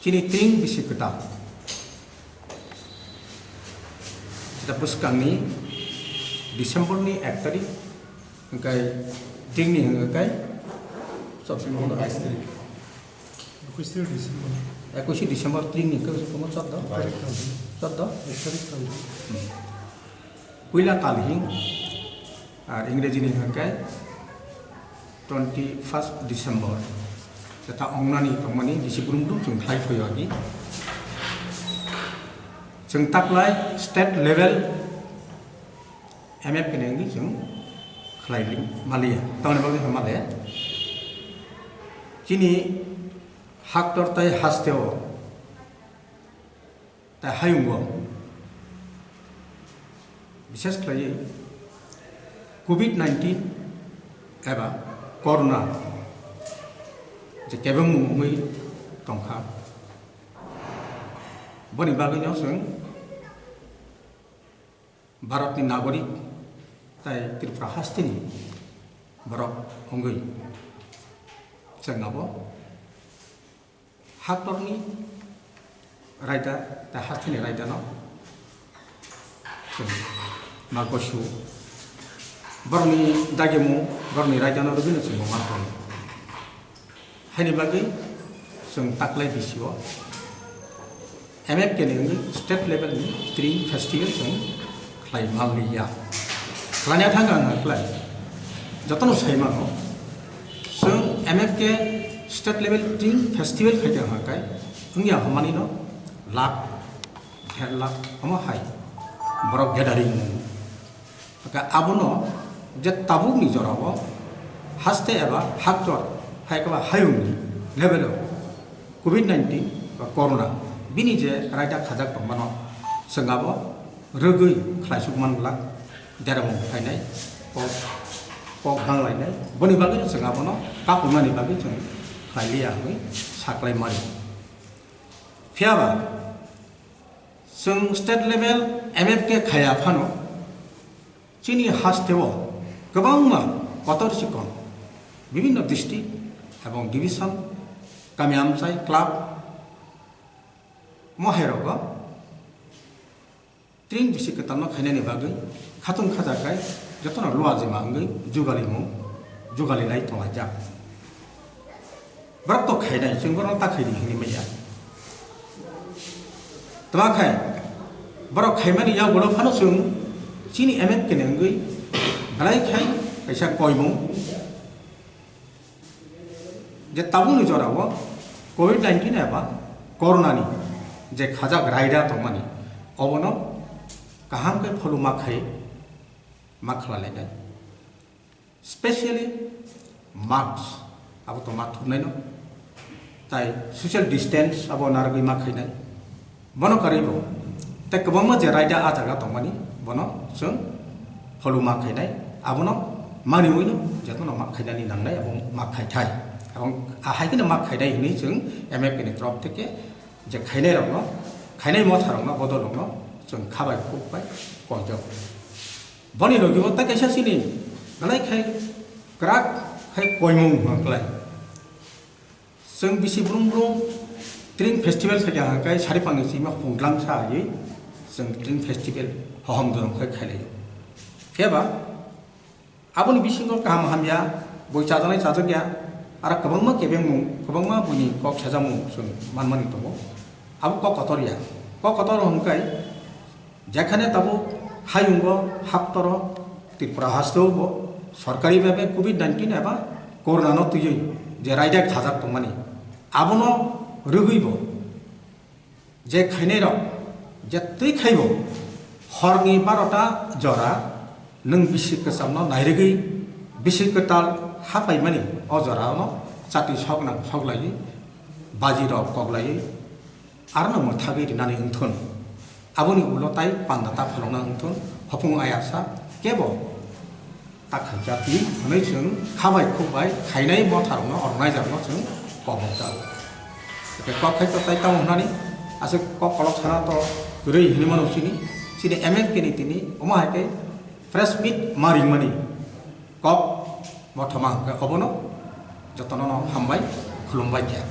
Cini ting bisi keta. Kita puskang ni Desember ni 1 tarik, engkai ting ni engkai सबसे मोटा 22 तारिख 21 December 21 December ting ni ke semua sada 1 तारिख Puila talhing ar Ingreji ni engkai 21 Desember. Kita ongnani tongmani di sebelum jeng khai foi lagi. Jeng taklai state level MF kene ngi jeng khai lim Malia. Tahun bagi Malia. Kini hak tortai hasteo ta hayunggo. विशेष खाली COVID-19 एबा corona जे केबं मुङै दंखा बनि बागैनो जों भारतनि नागरिक ताय त्रिपुरा हास्तिनि बरक अंगै जोंनाबो हाक्टरनि रायदा दा हास्तिनि रायदानो Magosu, Barni Dagemu, Barni Rajana Rubinus in Momaton. Hanibagi, some taklay bisio. MF Kenny, step level 3 festivals and Clay Malia. Planetanga and Clay. Jatano Saimano. Some MFK step level 3 festival Hakai, Unia Homanino, Lap, Headlock, Omahai. Borok gathering. Maka abono jet tabung ni jorawo haste eba haktor haikaba hayung ni level COVID-19 ba corona bini je raja khajak pamano sengabo rogui khlaisuk manla deramu phainai pok hang lainai boni bagi sengabo no ka pumani bagi jeng khailia hui saklai mari fiaba seng state level MFK khaya phano chini hastewo gobangma kotorsikon bibinno district ebong division kamiamchai club moherogo tring bisiketano khainani bagai khatung khajakai jotono loajima ngai jugali nai tongaja brak to khainai singborno ta khaini hini meya tama khai borok khaimani ya boro phano sung chini MF kenengui alai khai kaisa koimu je tabung ni jorawo COVID-19 eba corona ni je khajak raida tomani obono kaham ke pholu makhai makhla lenai specially marks abo to mat nai no tai social distance abo nargui makhai nai bono karibo te kobangma je raida ajaga tomani bono जों फलु माखायनाय आबोनो मानिवैनो जतनो माखायनानि नांनाय এবং माखायथाय এবং आहायखिनो माखायनाय हनै जों एमएफके तरफ থেকে जे खायनाय रंनो खायनाय मथारंनो बदलंनो जों खाबाय खुबाय कयजो बनि लगिबो ता कैसासिनि गलाय खाय क्राक खाय कयमुं हंक्लाय जों बिसि ब्रुं ट्रिं फेस्टिवल साजा हाकाय सारिपांनि सिमा खुंग्लां सायै जों ट्रिं festival Hom dorong kai khalai. Fiaba aboni bisingo kaham hamya boi chajanai chajagya ara kabangma kebengmu kabangma buni kok chajamu sun manmani tobo abu kok kotoria kok kotor hongkai jekhane tabo hayungo haptoro Tripura hastobo সরকারি ভাবে COVID-19 এবা corona তুই যে রাইডা খাজাক তোমানি আবনো রুগইব যে খাইনে র যে তুই খাইব हरनि 12टा जरा नों बिसि गोसामनो नायरगै बिसि गोताल हाफायमानि अ जरानो जाति सकना सकलायै बाजि रक कगलायै आरनो मथागै दिनानै उन्थुन आबनि उलताय पान्दाता फलंना उन्थुन हफुं आयासा केबो ताखा जाति हनै जों खाबाय खुबाय खायनाय मथारनो अरनाय जानो जों कबजा के कखाय तो ताय ताव हनानि आसे ककलक साना तो गुरै हिनिमन उसिनि Sini MF kini tini, omah ke fresh meat maring mani, kop, mau tamang ke obono, jotono hambai, khulumbai kia.